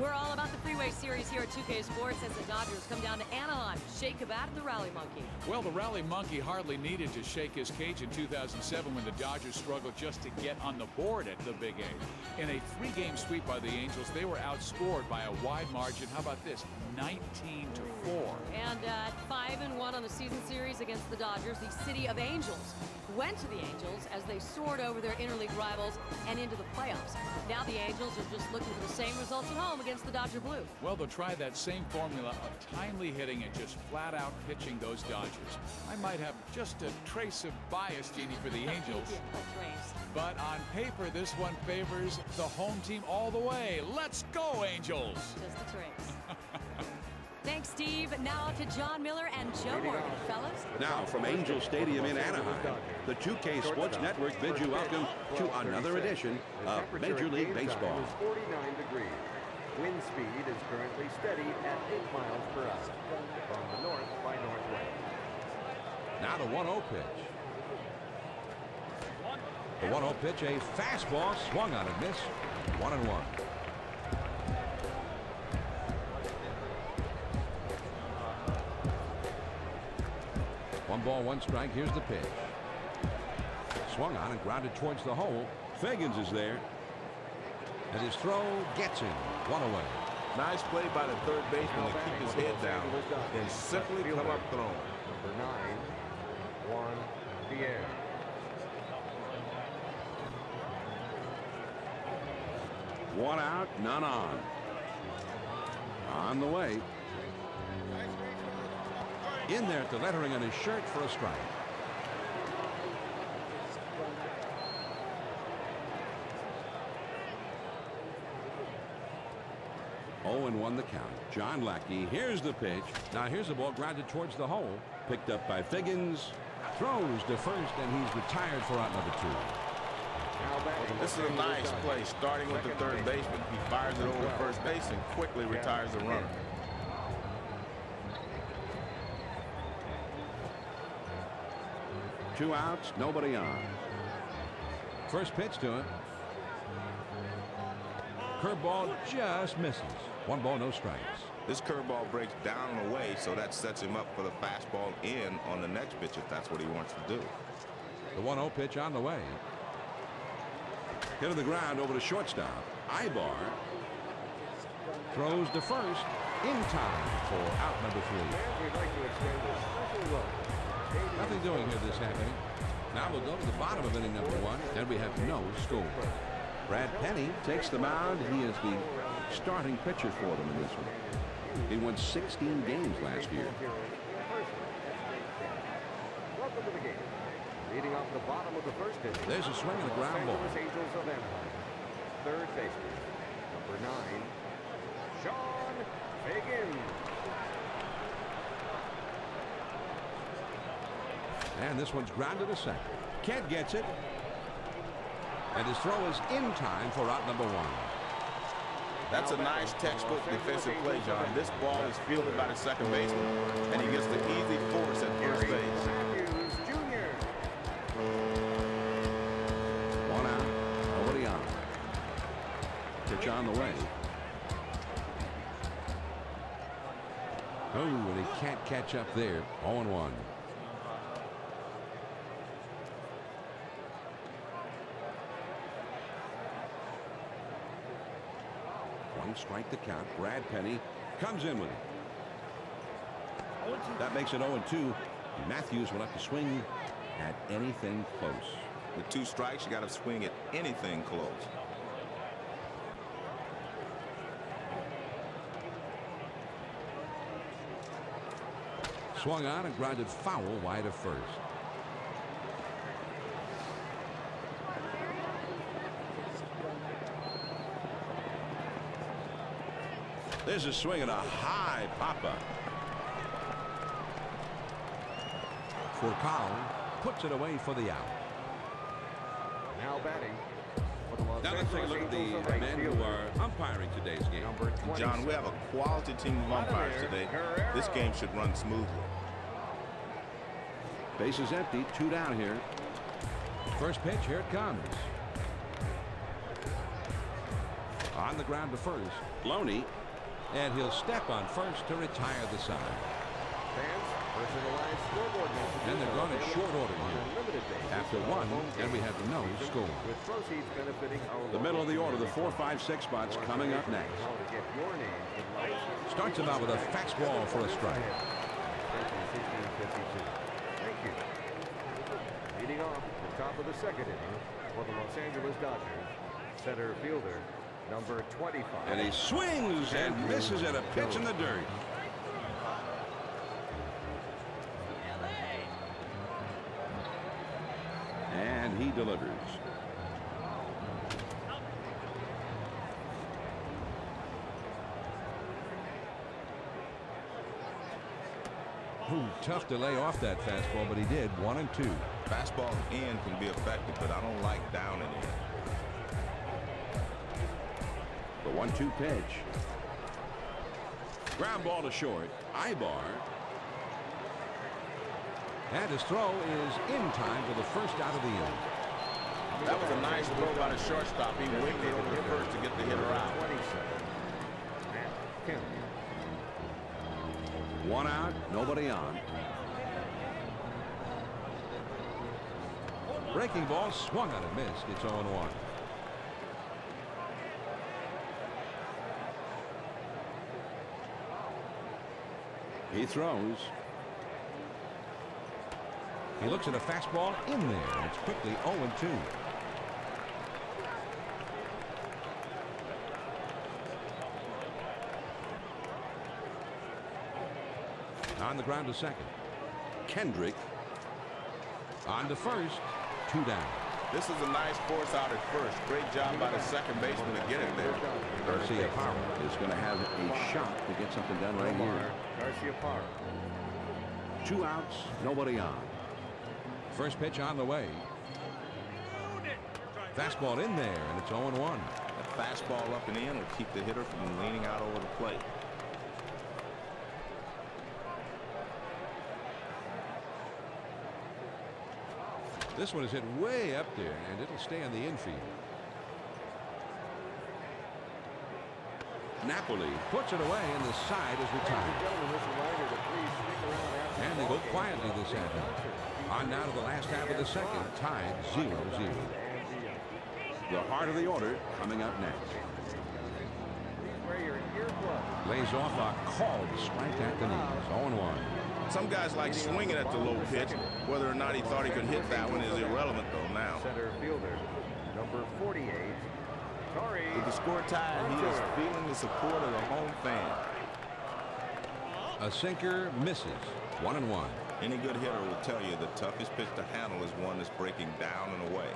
We're all about the Freeway Series here at 2K Sports as the Dodgers come down to Anaheim to shake a bat at the Rally Monkey. Well, the Rally Monkey hardly needed to shake his cage in 2007 when the Dodgers struggled just to get on the board at the Big A. In a 3-game sweep by the Angels, they were outscored by a wide margin. How about this? 19-4. And at 5-1 on the season series against the Dodgers, the City of Angels went to the Angels as they soared over their interleague rivals and into the playoffs. Now the Angels are just looking for the same results at home against the Dodger Blue. Well, they'll try that same formula of timely hitting and just flat-out pitching those Dodgers. I might have just a trace of bias, Jeannie, for the Angels. Yeah, a trace. But on paper, this one favors the home team all the way. Let's go, Angels! Just a trace. Thanks, Steve. Now to John Miller and Joe Morgan, fellas. Now from Angel Stadium in Anaheim, the 2K Sports Network bids you welcome to another edition of Major League Baseball. 49 degrees. Wind speed is currently steady at 8 miles per hour from the north by northwest. Now the 1-0 pitch. The 1-0 pitch, a fastball swung on and missed. 1-1. One ball, one strike. Here's the pitch. Swung on and grounded towards the hole. Fagans is there. And his throw gets him. 1 away. Nice play by the third baseman to keep his head down and simply come up throwing. Number 9, Juan Pierre. One out, none on. On the way. In there at the lettering on his shirt for a strike. Oh, and 1 the count. John Lackey. Here's the pitch. Now here's the ball grounded towards the hole. Picked up by Figgins. Throws to first, and he's retired for out number 2. This is a nice play, starting with the third baseman. He fires it over first base and quickly retires the runner. Two outs, nobody on. First pitch to him. Curveball just misses. 1 ball, no strikes. This curveball breaks down and away, so that sets him up for the fastball in on the next pitch if that's what he wants to do. The 1-0 pitch on the way. Hit to the ground over to shortstop. Ibar throws to first in time for out number 3. Nothing doing here this half inning. Now we'll go to the bottom of inning number 1, and we have no score. Brad Penny takes the mound. He is the starting pitcher for them in this one. He won 16 games last year. Welcome to the game. Leading off the bottom of the first inning. There's a swing and a ground ball. Los Angels of Anaheim. Third baseman, number 9, Sean Fagan. And this one's grounded to second. Kent gets it. And his throw is in time for out number 1. That's a nice textbook defensive play, John. This ball is fielded by the second baseman, and he gets the easy force at first base. One out, nobody on. Pitch on the way. Oh, and he can't catch up there. 0-1. Strike the count. Brad Penny comes in with it. That makes it 0-2. Matthews will have to swing at anything close. With 2 strikes, you got to swing at anything close. Swung on and grounded foul wide of first. There's a swing and a high pop-up. Furcal puts it away for the out. Now batting. Now let's take a look at the men who are umpiring today's game. John, we have a quality team of umpires today. This game should run smoothly. Base is empty. 2 down here. First pitch, here it comes. On the ground to first. Loney. And he'll step on first to retire the side. Fans, personalized scoreboard messages. And they're going in short order here. After one, and we have no score. With proceeds benefiting our The middle of the order, the 4, 5, 6 spots coming up next. How to get your name in lights. Starts him out with a fastball for a strike. 16-52. Thank you. Leading off the top of the second inning for the Los Angeles Dodgers, center fielder number 25. And he swings and misses at a pitch in the dirt. And he delivers. Ooh, tough to lay off that fastball, but he did. 1-2. Fastball in can be effective, but I don't like down in it. The 1-2 pitch. Ground ball to short. Ibar. And his throw is in time for the first out of the inning. That was a nice throw by the shortstop. He waited over first to get the hitter out. 27. One out, nobody on. Breaking ball swung on and missed. It's 0-1. He throws. He looks at a fastball in there. It's quickly 0-2. On the ground to second. Kendrick. On to first. 2 down. This is a nice force out at first. Great job by the second baseman to get it there. Garcia Parra is going to have a shot to get something done right here. Garcia Parra. 2 outs, nobody on. First pitch on the way. Fastball in there, and it's 0-1. That fastball up and in will keep the hitter from leaning out over the plate. This one is hit way up there, and it'll stay on the infield. Napoli. Puts it away, and the side is retired. And they go quietly this afternoon. On now to the last half of the second, tied 0-0. The heart of the order coming up next. Lays off a called strike at the knees. 0-1. Some guys like swinging at the low pitch. Whether or not he thought he could hit that one is irrelevant, though, now. Center fielder, number 48. With the score tied, he is feeling the support of the home fan. A sinker misses. 1-1. Any good hitter will tell you the toughest pitch to handle is one that's breaking down and away.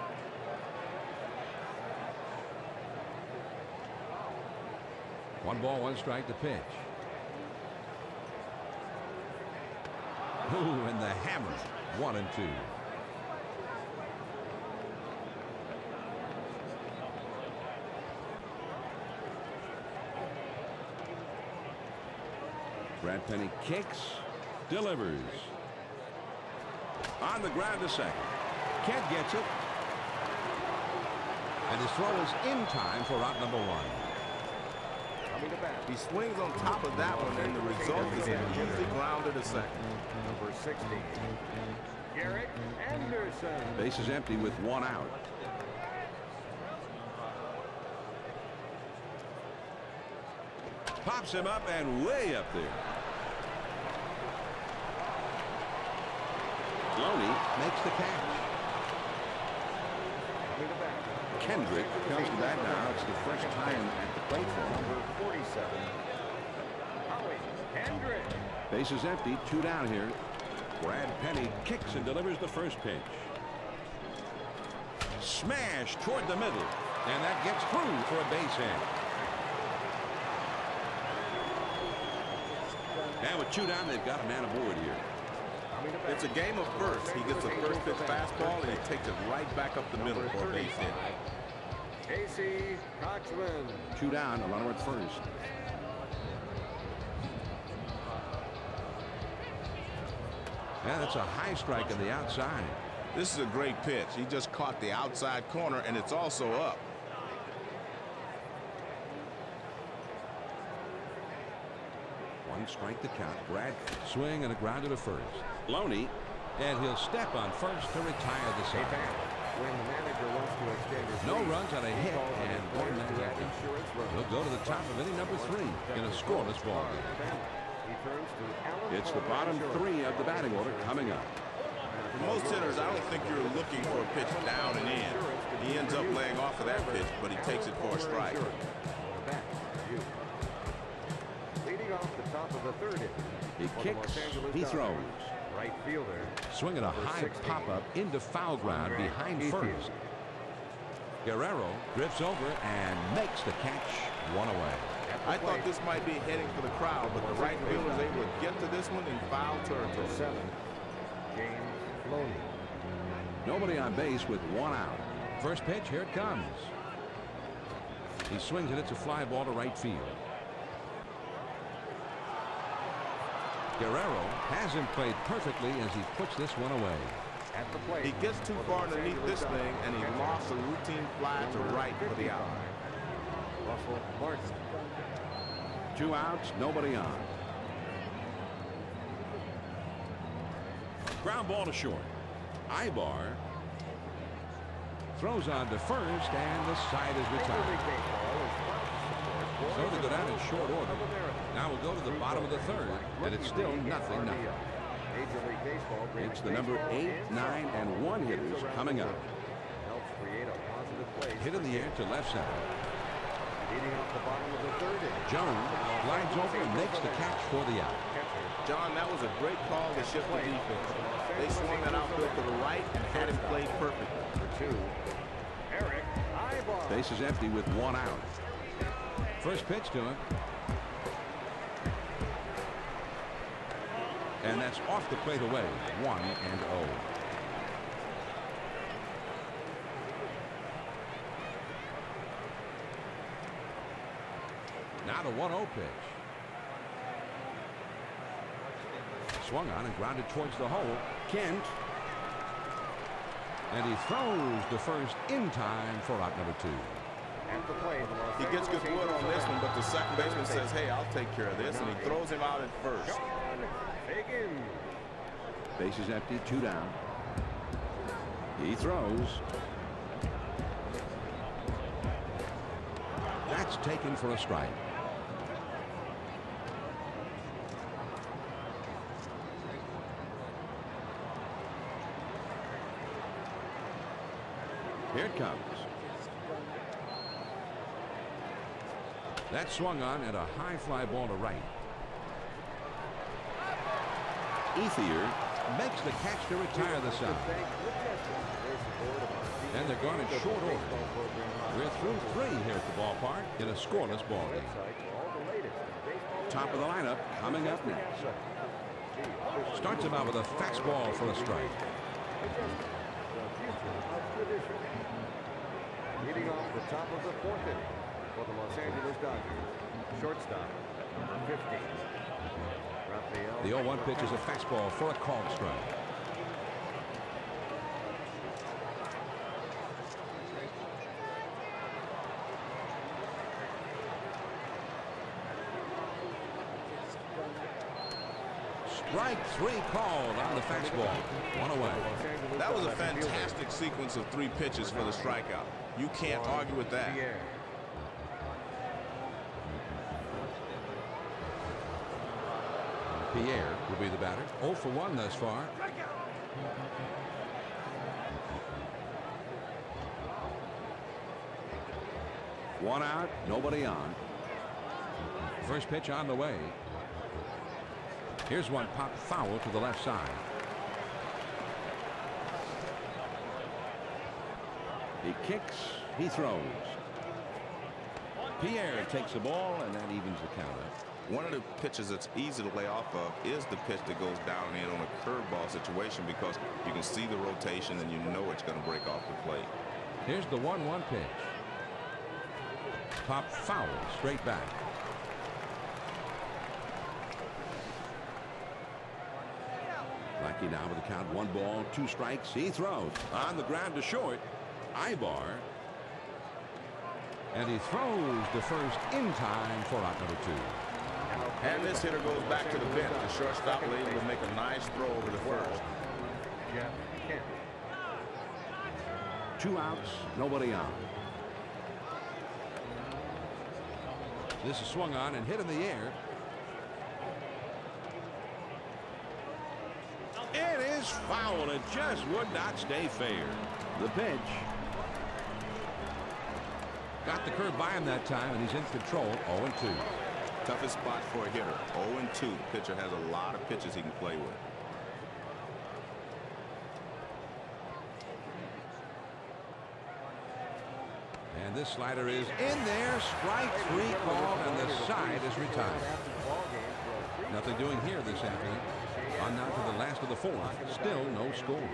One ball, one strike to pitch. Ooh, and the hammer. 1-2. Brad Penny kicks, delivers. On the ground to second. Kent gets it. And his throw is in time for out number 1. He swings on top of that one, and the result is an easy grounder to second. Number 60, Garrett Anderson. Base is empty with 1 out. Pops him up and way up there. Loney makes the catch. Kendrick comes to bat now. It's the first time at the plate for him. Number 47, Howie Kendrick. Base is empty, 2 down here. Brad Penny kicks and delivers the first pitch. Smash toward the middle. And that gets through for a base hit. And with 2 down, they've got a man aboard here. It's a game of first. He gets a first pitch fastball, and he takes it right back up the middle for a base hit. Casey Cochran. 2 down, a runner at first. Yeah, that's a high strike on the outside. This is a great pitch. He just caught the outside corner, and it's also up. strike the count. Brad swing and a grounder to first. Loney. And he'll step on first to retire the side. When the manager wants to extend his No lead, runs on a hit and one man left. He'll go to the top of inning number 3 in a scoreless ball game. He turns to Alan It's the bottom 3 of the batting order coming up. For most hitters, I don't think you're looking for a pitch down and in. He ends up laying off of that pitch, but he takes it for a strike. Leading off the top of the 3rd inning. He kicks, he throws. Right fielder. Swinging a high pop-up into foul ground behind first. Guerrero drifts over and makes the catch, 1 away. I thought this might be heading for the crowd, but the right fielder is able to get to this one in foul territory. 7. James Loney. Nobody on base with 1 out. First pitch, here it comes. He swings it, it's a fly ball to right field. Guerrero has him played perfectly as he puts this one away. At the plate. He gets too far underneath this thing, and he lost a routine fly to right for the out. Russell Martin. 2 outs, nobody on. Ground ball to short. Ibar throws on to first, and the side is retired. So they go down in short order. Now we'll go to the bottom of the 3rd, and it's still 0-0. It's the number 8, 9, and 1 hitters coming up. Helps create a positive play. Hit in the air to left center. Leading off the bottom of the 3rd inning. Jones glides over and makes the catch for the out. John, that was a great call to shift the defense. They swung that outfield to the right and had him played perfectly. For 2. Eric Ibar. Base is empty with 1 out. First pitch to him. And that's off the plate away. 1-0. Now the 1-0 pitch. Swung on and grounded towards the hole. Kent. And he throws the first in time for out number 2. At the plate. He gets good wood on this one, but the second baseman says, hey, I'll take care of this, and he throws him out at first. Base is empty, 2 down. He throws. That's taken for a strike. Here it comes. That swung on and a high fly ball to right. Ethier Makes the catch to retire the side. And they're gone in short order. We're through 3 here at the ballpark in a scoreless ball game. top of the lineup coming up next. Starts him out with a fastball for a strike. Leading off the top of the 4th inning for the Los Angeles Dodgers. Shortstop, number 15. The 0-1 pitch is a fastball for a called strike. Strike 3 called on the fastball. 1 away. That was a fantastic sequence of 3 pitches for the strikeout. You can't argue with that. Pierre will be the batter. 0 for 1 thus far. One out, nobody on. First pitch on the way. Here's one pop foul to the left side. He kicks, he throws. Pierre takes the ball, and that evens the count up. One of the pitches that's easy to lay off of is the pitch that goes down and in on a curveball situation, because you can see the rotation and you know it's going to break off the plate. Here's the 1-1 pitch. Pop foul straight back. Lackey now with the count, 1 ball, 2 strikes. He throws on the ground to short. Ibar. And he throws the first in time for out number 2. And this hitter goes back to the bench. The shortstop was able to make a nice throw over the first. Jeff Kent. 2 outs, nobody on. This is swung on and hit in the air. It is foul. It just would not stay fair. The pitch. Got the curve by him that time, and he's in control. 0-2. Toughest spot for a hitter. 0-2. Pitcher has a lot of pitches he can play with. And this slider is in there. Strike 3 called, and the side is retired. Nothing doing here this afternoon. On now to the last of the 4th. Still no score.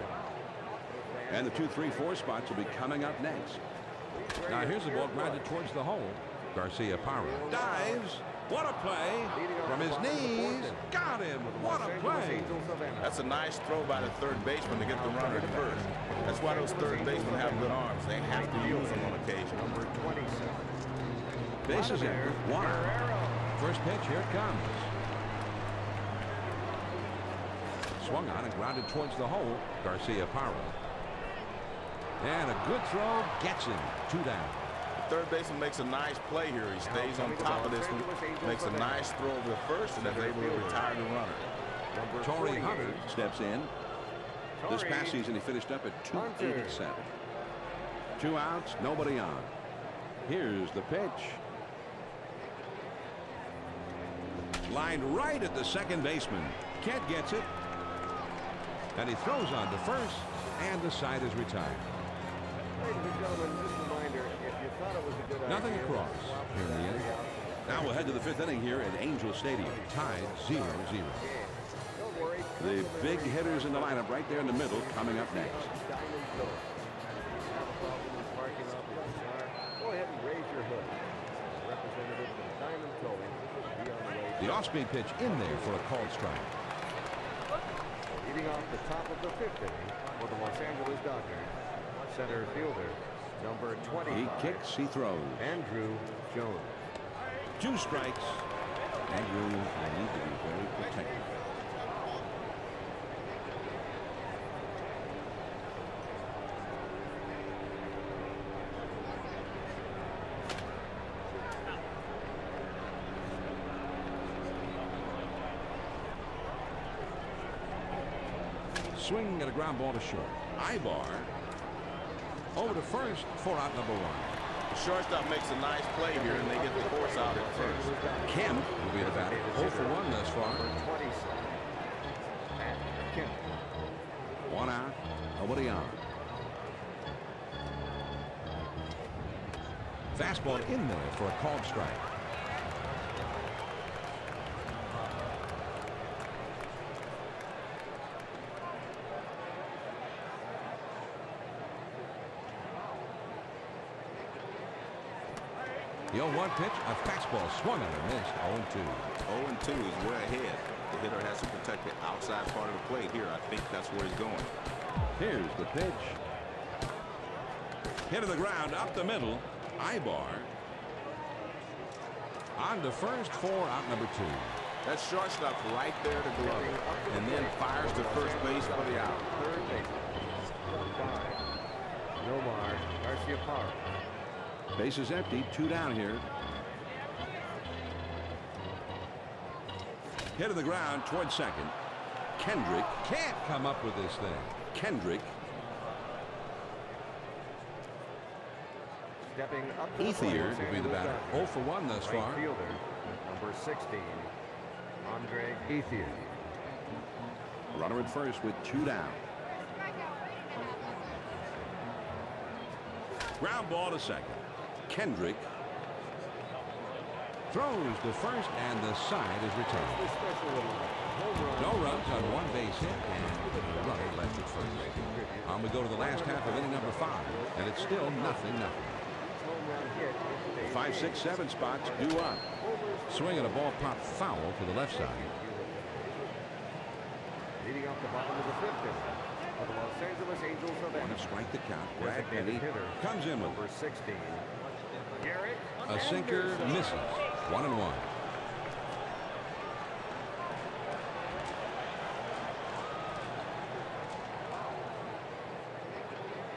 And the 2, 3, 4 spots will be coming up next. Now here's the ball grounded towards the hole. Garcia Parra dives. What a play from his knees. Got him. What a play. That's a nice throw by the third baseman to get the runner at first. That's why those third basemen have good arms. They have to use them on occasion. Bases empty. 1 out. First pitch, here it comes. Swung on and grounded towards the hole. Garcia Parra. And a good throw gets him. 2 down. The third baseman makes a nice play here. He stays on top of this one, makes a nice throw over the first, and is able to retire the runner. Torrey Hunter steps in. This past season he finished up at 287. 2 outs, nobody on. Here's the pitch. Lined right at the second baseman. Kent gets it. And he throws on to first, and the side is retired. Ladies and gentlemen, just a reminder, if you thought it was a good Nothing idea, across here in the end. Now we'll head to the 5th inning here at Angel Stadium. Tied 0-0. don't worry. The big hitters in the lineup right there in the middle coming up next. Diamond Toe. Have a problem with parking lot with your car? Go ahead and raise your hood. Representative from Diamond Towing will be on the way. The off-speed pitch in there for a called strike. Leading off the top of the 5th inning for the Los Angeles Dodgers, center fielder, number 20. He kicks, he throws. Andrew Jones. 2 strikes. Andrew will need to be very protective. Swing and a ground ball to short. Ibar over to first for out number 1. The shortstop makes a nice play here, and they get the force out at first. Kemp will be the batter. 0 for 1 thus far. 27. Matt Kemp. 1 out, nobody on. Fastball in there for a called strike. The 0-1 pitch, a fastball swung on and missed. 0-2. 0-2 is way ahead. The hitter has to protect the outside part of the plate here. I think that's where he's going. Here's the pitch. Hit to the ground, up the middle. Ibar on to first for out number 2. That shortstop's right there to glove it, and then fires to first base for the out. Third base. 5. Nomar Garcia Parra. Base is empty, 2 down here. Hit to the ground towards second. Kendrick Can't come up with this thing. Kendrick. Stepping up to the Ethier plate, will be the batter. 0 for 1 thus right far. fielder, number 16, Andre Ethier. Runner at first with 2 down. Ground ball to second. Kendrick Throws to first, and the side is retired. This special little home run. No runs on 1 base hit, and a runner left at first. We go to the last half of inning number 5, and it's still 0-0. Home run hit. 5, 6, 7 spots due up. Swing and a ball popped foul to the left side. Leading off the bottom of the 5th inning for the Los Angeles Angels of Want to Anaheim. strike the count. Brad Designated Penny hitter comes in with number 16. Garrett a sinker, misses. 1-1.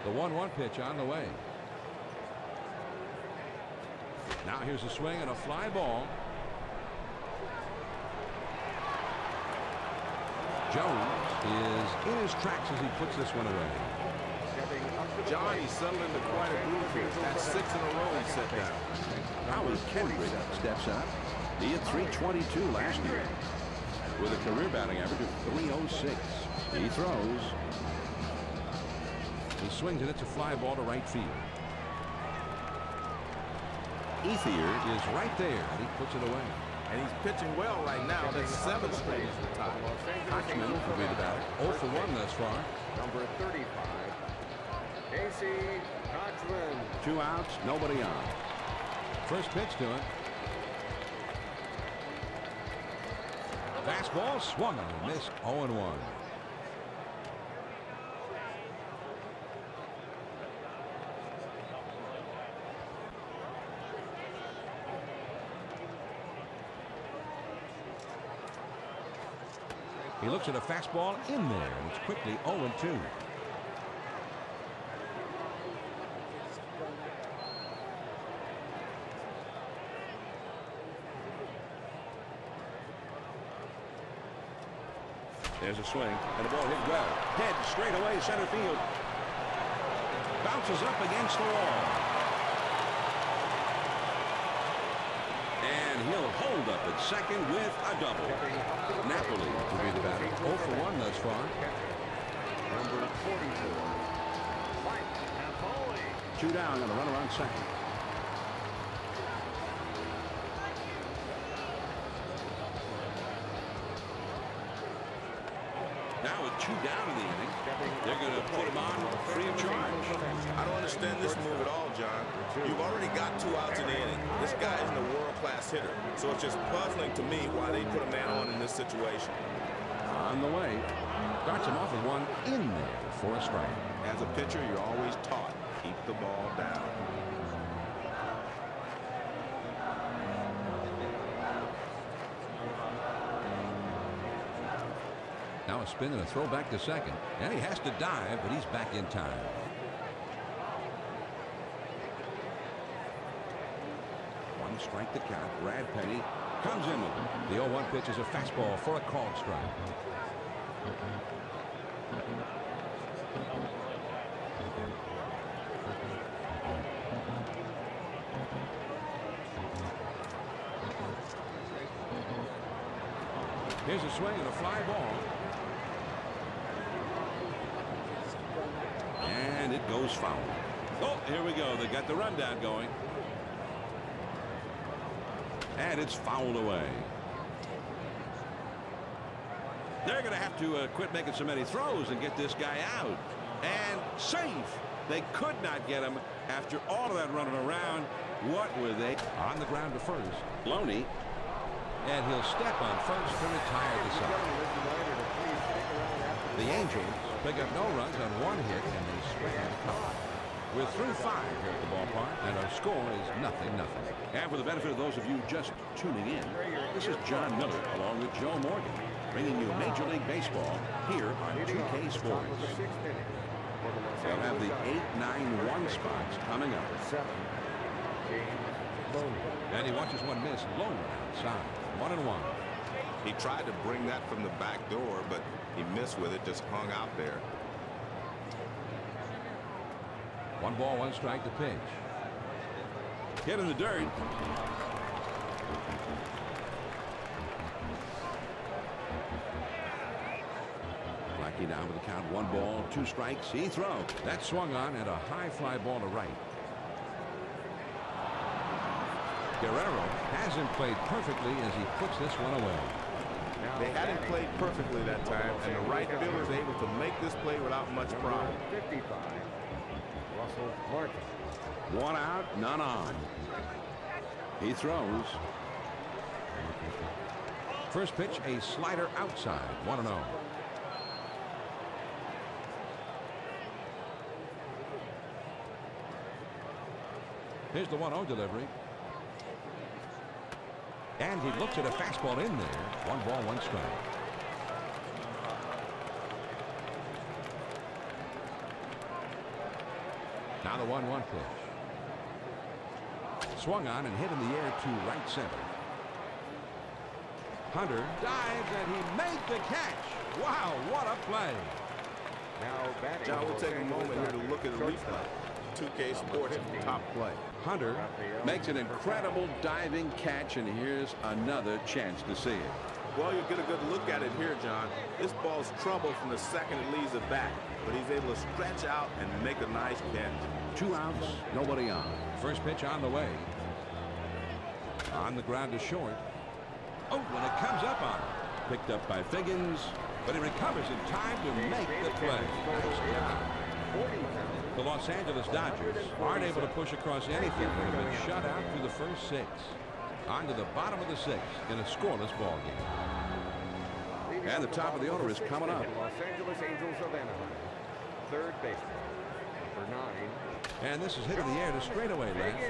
The 1-1 pitch on the way. Now here's a swing and a fly ball. Jones is in his tracks as he puts this one away. John, he's settled into quite a groove here. That's 6 in a row he set down. Howard Kendrick steps up. He had 322 last year with a career batting average of 306. He throws. He swings and it's a fly ball to right field. Ethier Is right there and he puts it away. And he's pitching well right now. That's 7 straight at the top. Kochman will be the batter. 0 for 1 thus far. Number 35, Casey Kochman. 2 outs, nobody on. First pitch to him. Fastball swung on and missed. 0-1. He looks at a fastball in there, and it's quickly 0-2. There's a swing, and the ball hit well. Head straight away, center field. Bounces up against the wall. And he'll hold up at second with a double. Napoli will be the batter. 0 for 1 thus far. Number 44, Mike Napoli. 2 down and a runner on second. Now with 2 down in the inning, they're going to put him on free of charge. I don't understand this move at all, John. You've already got 2 outs in the inning. This guy isn't a world-class hitter, so it's just puzzling to me why they put a man on in this situation. On the way. Starts him off with 1 in there for a strike. As a pitcher, you're always taught, keep the ball down. Now a spin and a throw back to second. And he has to dive, but he's back in time. One strike to count. Brad Penny comes in with it. The 0-1 pitch is a fastball for a called strike. Here's a swing and a fly ball. And it goes foul. Oh, here we go. They got the rundown going. And it's fouled away. They're going to have to quit making so many throws and get this guy out. And safe. They could not get him after all of that running around. What were they? On the ground to first. Loney. And he'll step on first to retire the side. The Angels pick up no runs on 1 hit, and they strand top. We're through 5 here at the ballpark, and our score is 0-0. And for the benefit of those of you just tuning in, this is John Miller along with Joe Morgan, bringing you Major League Baseball here on 2K Sports. They'll have the 8-9-1 spots coming up. And he watches one miss low outside. 1-1. He tried to bring that from the back door, but he missed with it, just hung out there. 1 ball, 1 strike to pitch. Hit in the dirt. Blackie down with the count. 1 ball, 2 strikes. He throws. That swung on and a high fly ball to right. Guerrero hasn't played perfectly as he puts this one away. They hadn't played perfectly that time, and the right fielder is able to make this play without much problem. 55, Russell Martin. 1 out, none on. He throws. First pitch, a slider outside. 1-0. Here's the 1-0 delivery. And he looks at a fastball in there. 1 ball, 1 strike. Now the 1-1 pitch. Swung on and hit in the air to right center. Hunter dives and he made the catch. Wow, what a play. Now batting. John, we'll take a moment here to look at the replay. 2K Sports top play. Hunter makes an incredible diving catch, and here's another chance to see it. Well, you get a good look at it here, John. This ball's trouble from the second it leaves it back, but he's able to stretch out and make a nice catch. 2 outs, nobody on. First pitch on the way. On the ground to short. Oh, and it comes up on him. Picked up by Figgins, but he recovers in time to make the play. Nice job. The Los Angeles Dodgers aren't able to push across anything. They've been shut out through the first 6. On to the bottom of the 6th in a scoreless ball game. And the top of the order is coming up. Los Angeles Angels of Anaheim. Third baseman, number 9. And this is hit in the air to straightaway left.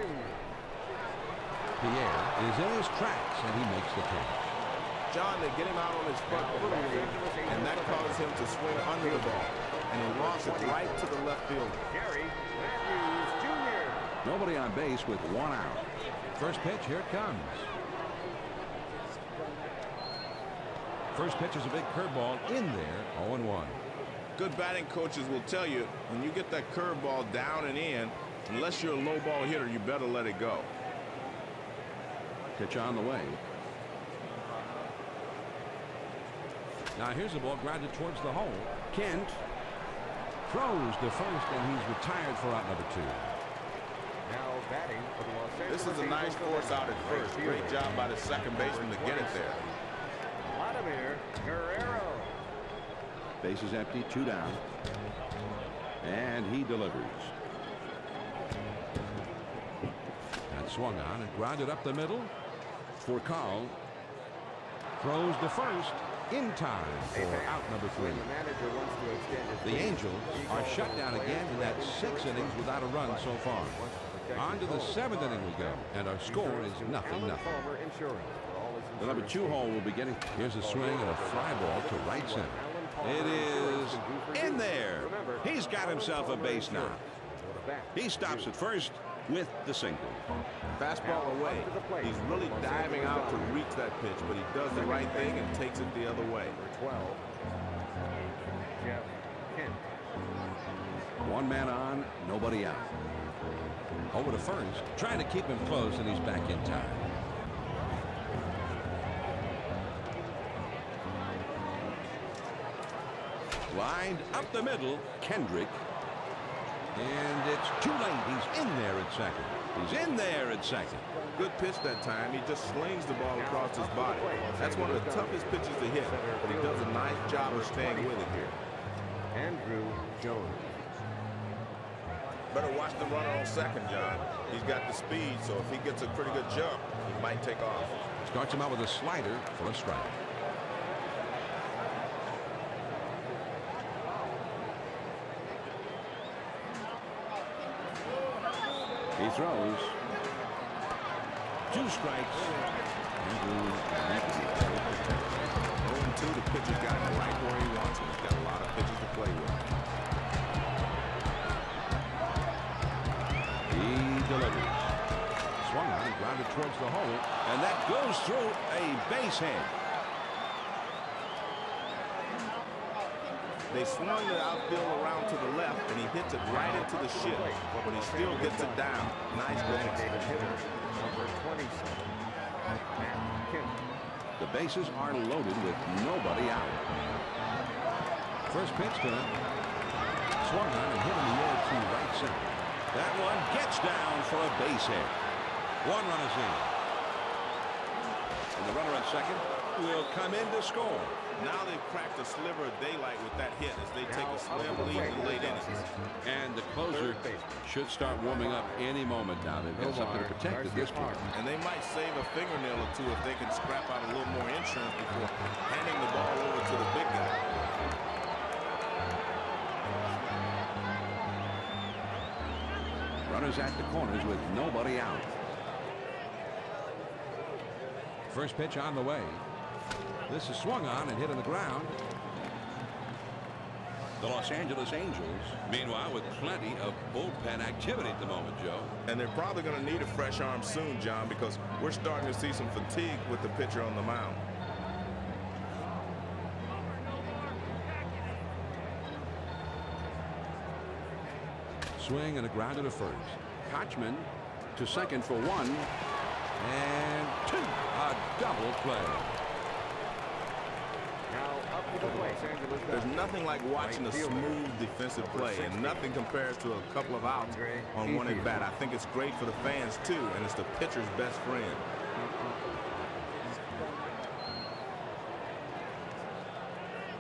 Pierre is in his tracks, and he makes the catch. John, they get him out on his front foot, and that causes him to swing under the ball. And he launches it right to the left fielder. Gary Matthews Jr. Nobody on base with 1 out. First pitch, here it comes. First pitch is a big curveball in there, 0-1. Good batting coaches will tell you, when you get that curveball down and in, unless you're a low ball hitter, you better let it go. Pitch on the way. Now here's the ball grounded towards the hole. Kent Throws to first, and he's retired for out number 2. Now batting for the Los Angeles This is a nice force out at first. Great job by the second baseman to get it there. Vladimir Guerrero. Base is empty, 2 down. And he delivers. That swung on and grounded up the middle. For Carl. Throws to first in time for out number 3. The Angels are shut down again in that 6 innings without a run so far. On to the 7th inning we go, and our score is 0-0. The number 2 hole will be getting. Here's a swing and a fly ball to right center. It is in there. He's got himself a base knock. He stops at first with the single. Fastball away. He's really diving out to reach that pitch, but he does the right thing and takes it the other way. 12. Jeff Kent. 1 man on, nobody out. Over to first, trying to keep him close, and he's back in time. Lined up the middle, Kendrick. And it's too late. He's in there at second. He's in there at second. Good pitch that time. He just slings the ball across his body. That's one of the toughest pitches to hit, but he does a nice job of staying with it here. Andrew Jones. Better watch the runner on second, John. He's got the speed, so if he gets a pretty good jump, he might take off. Starts him out with a slider for a strike. He throws. 2 strikes. 0-2, the pitcher's got him right where he wants him. He's got a lot of pitches to play with. He delivers. Swung on and grounded towards the hole. And that goes through a base hit. They swung the outfield around to the left, and he hits it right into the ship, but he still gets it down. Nice glance. Number 27. Matt Kemp. The bases are loaded with nobody out. First pitch to him. Swung on and hit in the air to right center. That one gets down for a base hit. 1 run is in. And the runner at second will come in to score. Now they've cracked a sliver of daylight with that hit as they take a slim lead in the late innings. And the closer should start warming up any moment now. They've got something to protect at this point. And they might save a fingernail or 2 if they can scrap out a little more insurance before handing the ball over to the big guy. Runners at the corners with nobody out. First pitch on the way. This is swung on and hit on the ground. The Los Angeles Angels, meanwhile, with plenty of bullpen activity at the moment, Joe. And they're probably going to need a fresh arm soon, John, because we're starting to see some fatigue with the pitcher on the mound. Swing and a grounder to first. Kochman to second for 1 and 2. A double play. Now up to the plate. There's nothing like watching a smooth defensive play, and nothing compares to a couple of outs on one at bat. I think it's great for the fans too, and it's the pitcher's best friend.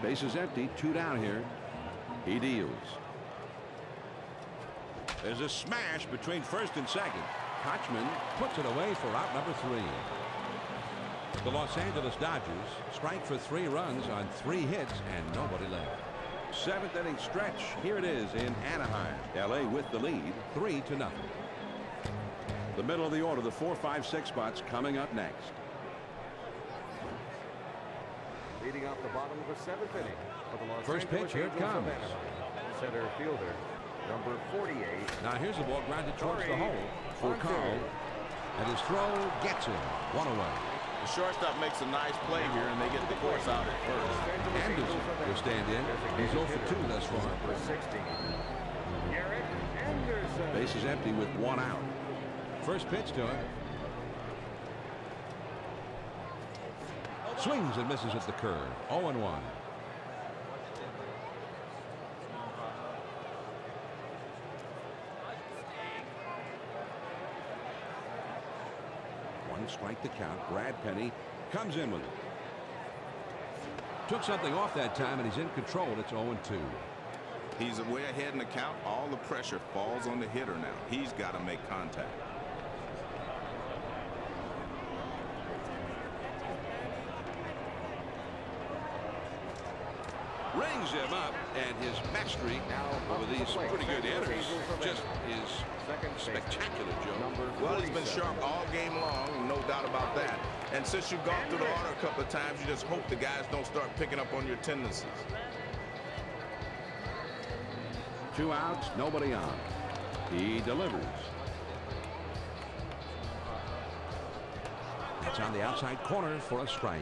Base is empty, 2 down here. He deals. There's a smash between first and second. Kochman Puts it away for out number 3. The Los Angeles Dodgers strike for 3 runs on 3 hits and nobody left. 7th inning stretch. Here it is in Anaheim. LA with the lead, 3-0. The middle of the order, the 4, 5, 6 spots coming up next. Leading off the bottom of the 7th inning for the Los First Angeles pitch, here it Angels of comes. Anaheim. Center fielder, number 48. Now here's the ball grounded towards the hole for Hunter. Carl. And his throw gets him. 1 away. The shortstop makes a nice play here, and they get the course out at first. Anderson will stand in. He's 0 for 2 thus far. Number 16. Garrett Anderson. Base is empty with 1 out. First pitch to him. Swings and misses at the curve. 0-1. Strike the count. Brad Penny comes in with it. Took something off that time, and he's in control. It's 0-2. He's way ahead in the count. All the pressure falls on the hitter now. He's got to make contact. Rings him up, and his mastery over these pretty good hitters just is spectacular, Joe. Well, he's been sharp all game long, no doubt about that. And since you've gone through the order a couple of times, you just hope the guys don't start picking up on your tendencies. 2 outs, nobody on. He delivers. That's on the outside corner for a strike.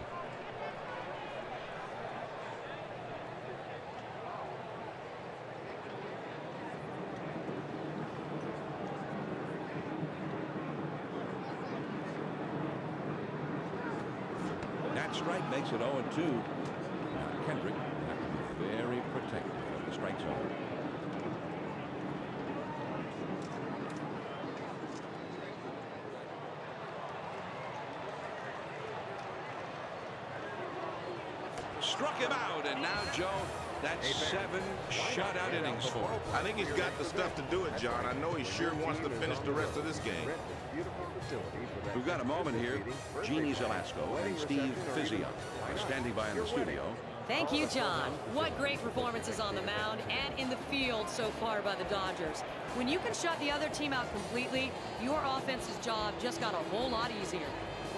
That strike makes it 0-2. Now Kendrick will have to be very protective of the strike zone. Struck him out, and now, Joe, that's 7 shutout innings for him. I think he's got the stuff to do it, John. I know he sure wants to finish the rest of this game. We've got a moment here. Jeannie Zelasco and Steve Fizio are standing by in the studio. Thank you, John. What great performances on the mound and in the field so far by the Dodgers. When you can shut the other team out completely, your offense's job just got a whole lot easier.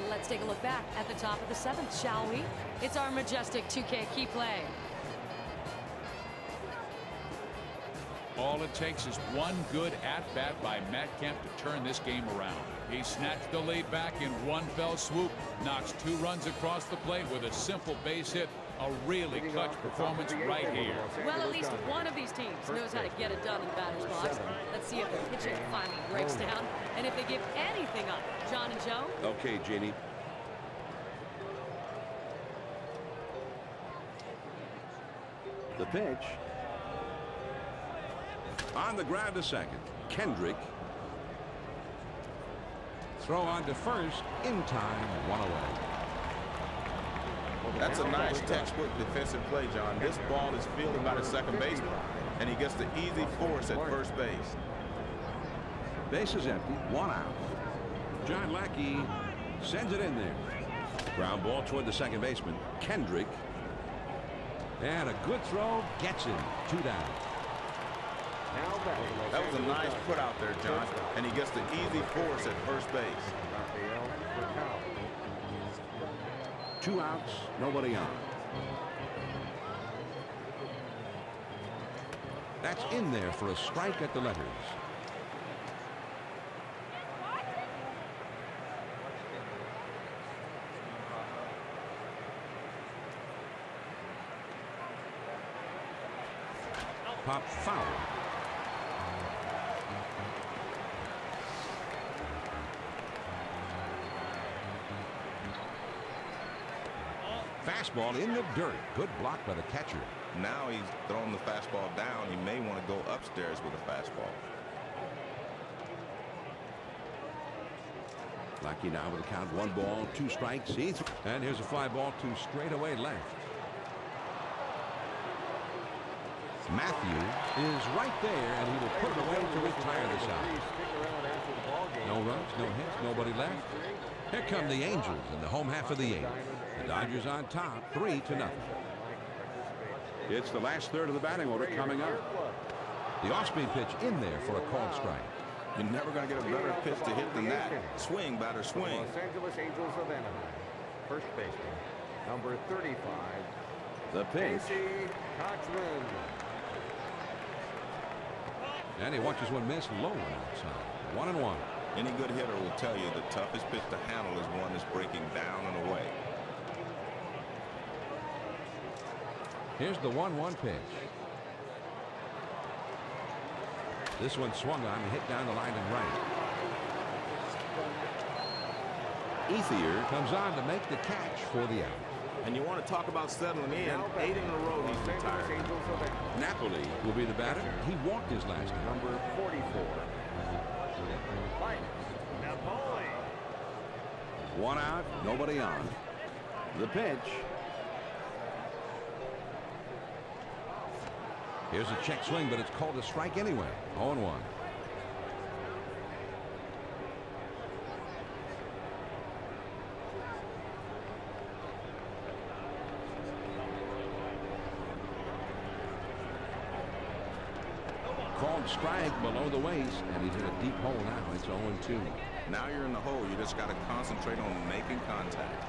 Let's take a look back at the top of the 7th, shall we? It's our majestic 2K key play. All it takes is one good at-bat by Matt Kemp to turn this game around. He snatched the lead back in one fell swoop, knocks 2 runs across the plate with a simple base hit. A really clutch performance right here. Well, at least one of these teams knows how to get it done in the batter's box. Let's see if the pitching finally breaks down and if they give anything up. John and Joe? Okay, Jeannie. The pitch. On the ground to second. Kendrick. Throw on to first. In time. 1 away. That's a nice textbook defensive play, John. This ball is fielded by the second baseman, and he gets the easy force at first base. Base is empty. 1 out. John Lackey sends it in there. Ground ball toward the second baseman. Kendrick. And a good throw gets him. 2 down. That was a nice put out there, John, and he gets the easy force at first base. 2 outs, nobody on. That's in there for a strike at the letters. Pop foul. Fastball in the dirt. Good block by the catcher. Now he's throwing the fastball down. He may want to go upstairs with a fastball. Lucky now with a count. 1 ball, 2 strikes. And here's a fly ball to straightaway left. Matthews is right there, and he will put it away to retire the side. No runs, no hits, nobody left. Here come the Angels in the home half of the 8th. The Dodgers on top, 3-0. It's the last third of the batting order coming up. The off-speed pitch in there for a called strike. You're never going to get a better pitch to hit than that. Swing, batter, swing. Los Angeles Angels of Anaheim. First baseman, number 35. The pitch. Casey Kochman. And he watches one miss low and outside. 1-1. Any good hitter will tell you the toughest pitch to handle is one that's breaking down and away. Here's the 1-1 pitch. This one swung on and hit down the line and right. Ethier Comes on to make the catch for the out. And you want to talk about settling in. 8 in a row he's retired. Napoli Will be the batter. He walked his last time. Number 44. Napoli. 1 out, nobody on. The pitch. Here's a check swing, but it's called a strike anyway. 0-1. Called strike below the waist, and he's in a deep hole now. It's 0-2. Now you're in the hole. You just got to concentrate on making contact.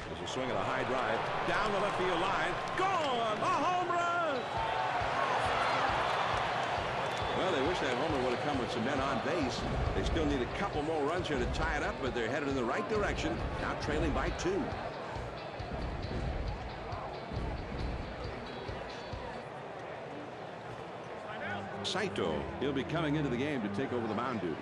There's a swing at a high drive. Down the left field line. Gone! A home run! Well, they wish that homer would have come with some men on base. They still need a couple more runs here to tie it up, but they're headed in the right direction. Now trailing by 2. Saito, he'll be coming into the game to take over the mound duties.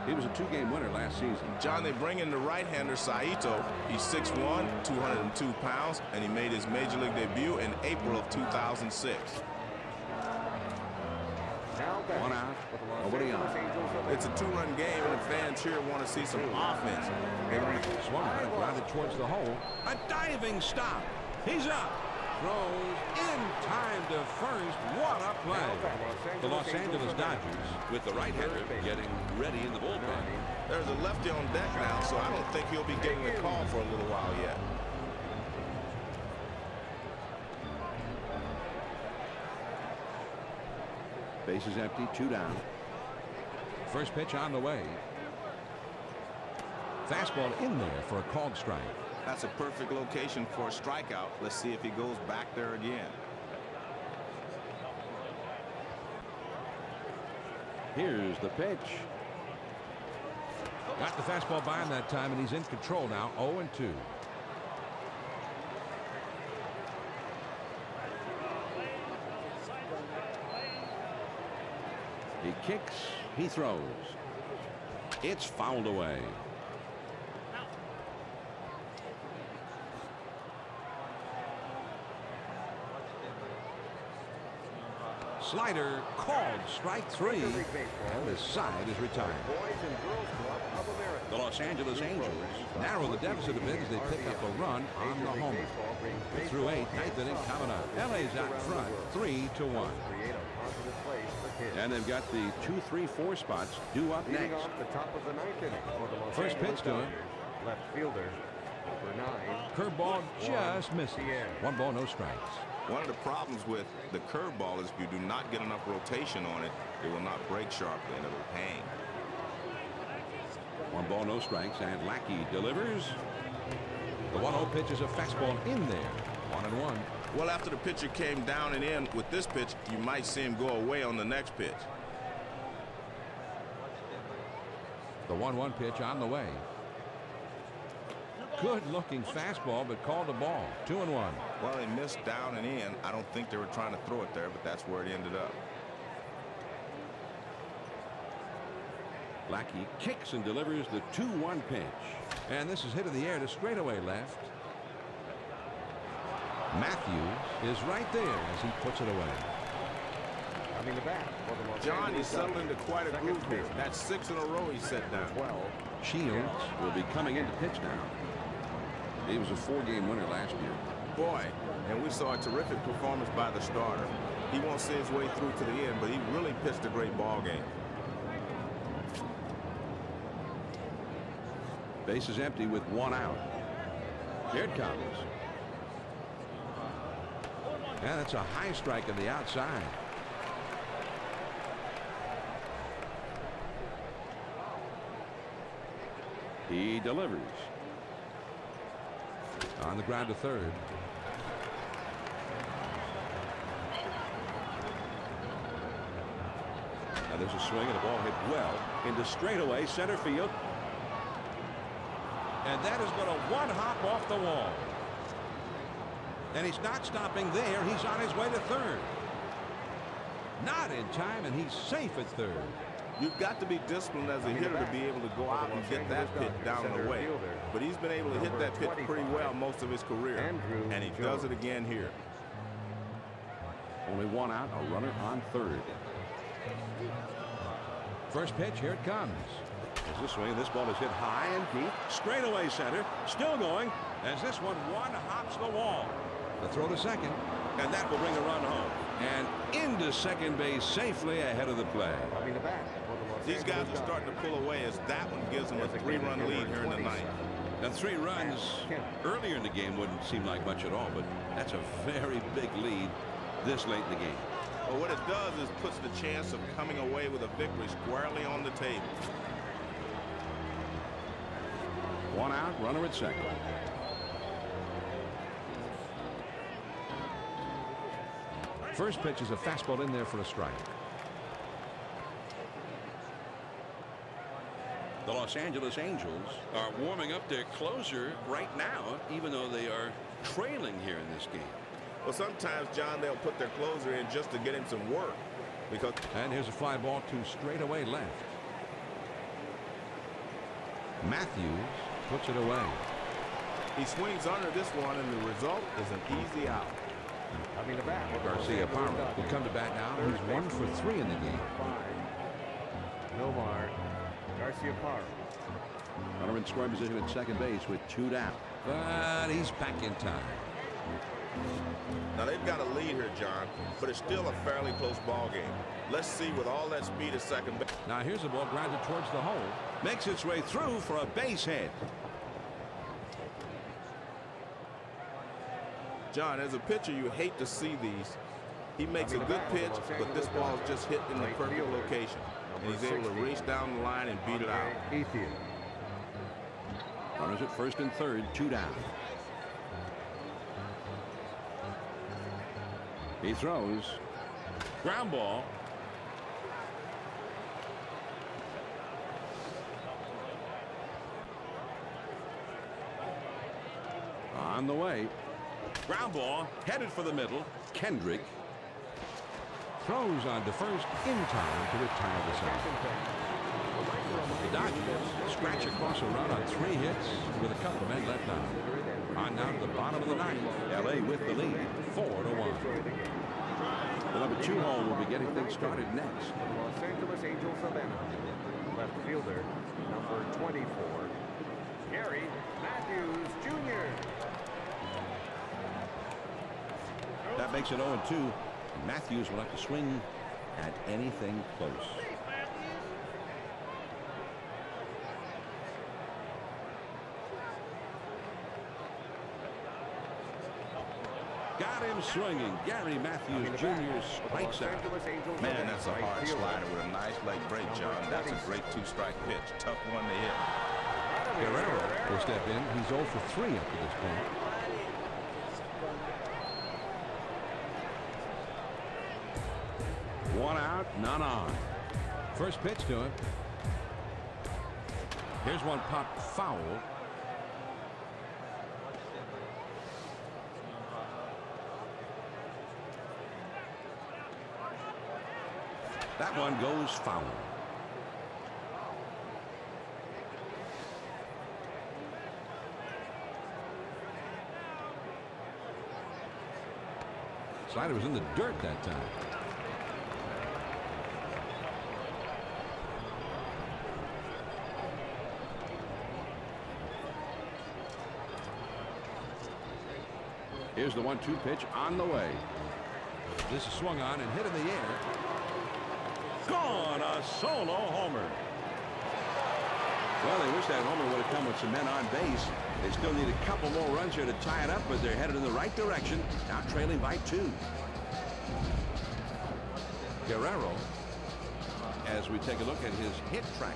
He was a 2-game winner last season. John, they bring in the right-hander Saito. He's 6'1", 202 pounds, and he made his major league debut in April of 2006. 1 out, nobody on. It's a 2-run game, and the fans here want to see some offense. Swung on and grounded towards the hole. A diving stop. He's up. Throws in time to first. What a play. The Los Angeles Dodgers With the right-hander getting ready in the bullpen. There's a lefty on deck now, so I don't think he'll be getting the call for a little while yet. Bases empty, 2 down. First pitch on the way. Fastball in there for a called strike. That's a perfect location for a strikeout. Let's see if he goes back there again. Here's the pitch. Got the fastball by him that time, and he's in control now. 0-2. He kicks, he throws. It's fouled away. Slider called strike 3, and the side is retired. The Los Angeles Angels Narrow the deficit a bit as they pick up a run on the homer. Through 8, 9th inning coming up. LA's out front, 3-1. And they've got the 2, 3, 4 spots due up next. The top of the 9th inning for the Los First Angeles pitch to him. Dodgers. Left fielder, number 9. Curveball just misses. 1 ball, no strikes. One of the problems with the curveball is if you do not get enough rotation on it, it will not break sharply and it will hang. One ball, no strikes, and Lackey delivers. The 1-0 pitch is a fastball in there. 1-1. Well, after the pitcher came down and in with this pitch, you might see him go away on the next pitch. The 1-1 pitch on the way. Good-looking fastball, but called a ball. 2-1. Well, they missed down and in. I don't think they were trying to throw it there, but that's where it ended up. Lackey kicks and delivers the 2-1 pitch. And this is hit in the air to straightaway left. Matthews is right there as he puts it away. Coming to bat for the Los John, Angeles he's settled Dodgers. into quite a Second groove here. baseman. That's 6 in a row he set down. 12. Shields will be coming into pitch now. He was a 4-game winner last year. Boy, and we saw a terrific performance by the starter. He won't see his way through to the end, but he really pitched a great ball game. Base is empty with 1 out. Here it comes. Yeah, that's a high strike on the outside. He delivers. On the ground to third. Now there's a swing and a ball hit well into straightaway center field. And that is going to one hop off the wall. And he's not stopping there. He's on his way to third. Not in time, and he's safe at third. You've got to be disciplined as a hitter to be able to go out and get that pitch down the way. But he's been able to hit that pitch pretty well most of his career. And he does it again here. Only 1 out, a runner on third. First pitch, here it comes. As this swing, this ball is hit high and deep. Straightaway center, still going. As this one hops the wall. The throw to second. And that will bring a run home. And into second base safely ahead of the play. Coming to bat for the Los These guys Angeles are starting to pull away as that one gives them a 3-run lead here in the ninth. Now 3 runs earlier in the game wouldn't seem like much at all, but that's a very big lead this late in the game. Well, what it does is puts the chance of coming away with a victory squarely on the table. 1 out, runner at second. First pitch is a fastball in there for a strike. The Los Angeles Angels are warming up their closer right now, even though they are trailing here in this game. Well, sometimes, John, they'll put their closer in just to get him some work. Because And here's a fly ball to straightaway left. Matthews puts it away. he swings under this one, and the result is an easy out. Coming to bat. Garcia Parra will come to bat now. He's 1 for 3 in the game. Nomar Garcia Parra. Runner in scoring position at second base with 2 down. But he's back in time. Now they've got a lead here, John, but it's still a fairly close ball game. Let's see with all that speed at second base. Now here's a ball grounded towards the hole. Makes its way through for a base hit. John, as a pitcher, you hate to see these. He makes a good pitch, but this ball is just hit in the perfect location. And he's able to race down the line and beat it out. Ethiopia. Runners at first and third, 2 down. He throws. Ground ball. On the way. Ground ball headed for the middle. Kendrick Throws on to first in time to retire the side. The Dodgers scratch across a run on 3 hits with a couple of men left on. On now to the bottom of the ninth. L.A. with the lead, 4-1. The number 2 hole will be getting things started next. Los Angeles Angels of Anaheim. Left fielder, number 24, Gary Matthews Jr. That makes it 0-2. Matthews will have to swing at anything close. Got him swinging. Gary Matthews Jr. strikes out. Man, that's a hard slider with a nice leg break, John. That's a great 2-strike pitch. Tough one to hit. Guerrero will step in. He's 0 for 3 up to this point. One out, none on. First pitch to him. Here's one popped foul. That one goes foul. Slider was in the dirt that time. Here's the 1-2 pitch on the way. This is swung on and hit in the air. Gone, a solo homer. Well, they wish that homer would have come with some men on base. They still need a couple more runs here to tie it up, but they're headed in the right direction. Now trailing by 2. Guerrero, as we take a look at his hit tracker.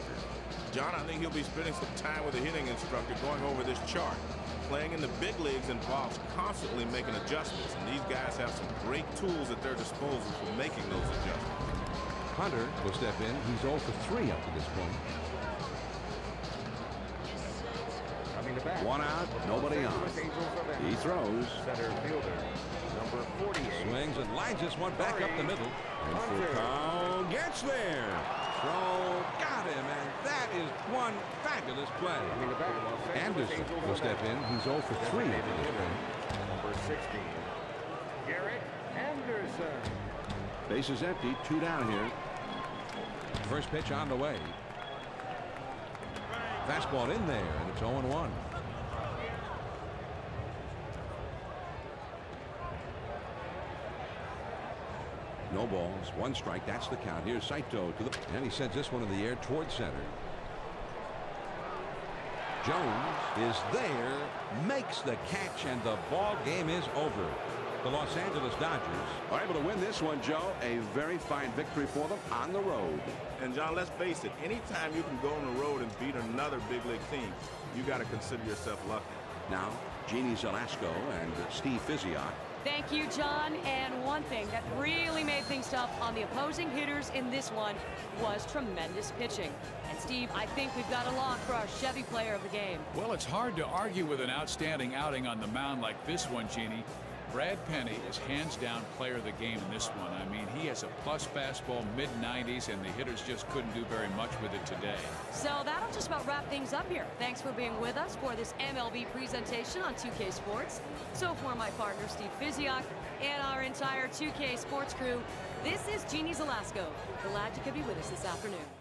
John, I think he'll be spending some time with a hitting instructor going over this chart. Playing in the big leagues involves constantly making adjustments, and these guys have some great tools at their disposal for making those adjustments. Hunter will step in. He's 0 for 3 up to this point. One out, nobody on. He throws. Center fielder, number 48. Swings and lines this one back up the middle. And Foucault gets there. Throw, got him, and that is one fabulous play. Anderson will step in. He's 0 for 3 up to this point. Number 16, Garrett Anderson. Base is empty, 2 down here. First pitch on the way. Fastball in there, and it's 0-1. No balls, 1 strike. That's the count. Here's Saito to the, and he sends this one in the air towards center. Jones is there, makes the catch, and the ball game is over. The Los Angeles Dodgers are able to win this one, Joe. A very fine victory for them on the road. And John, let's face it, anytime you can go on the road and beat another big league team, you got to consider yourself lucky. Now, Jeannie Zelasco and Steve Physiak. Thank you, John. And one thing that really made things tough on the opposing hitters in this one was tremendous pitching. And Steve, I think we've got a lock for our Chevy player of the game. Well, it's hard to argue with an outstanding outing on the mound like this one, Jeannie. Brad Penny is hands down player of the game in this one. I mean, he has a plus fastball, mid-90s, and the hitters just couldn't do very much with it today. So that'll just about wrap things up here. Thanks for being with us for this MLB presentation on 2K Sports. So for my partner, Steve Physiak, and our entire 2K Sports crew, this is Jeannie Zelasco. Glad you could be with us this afternoon.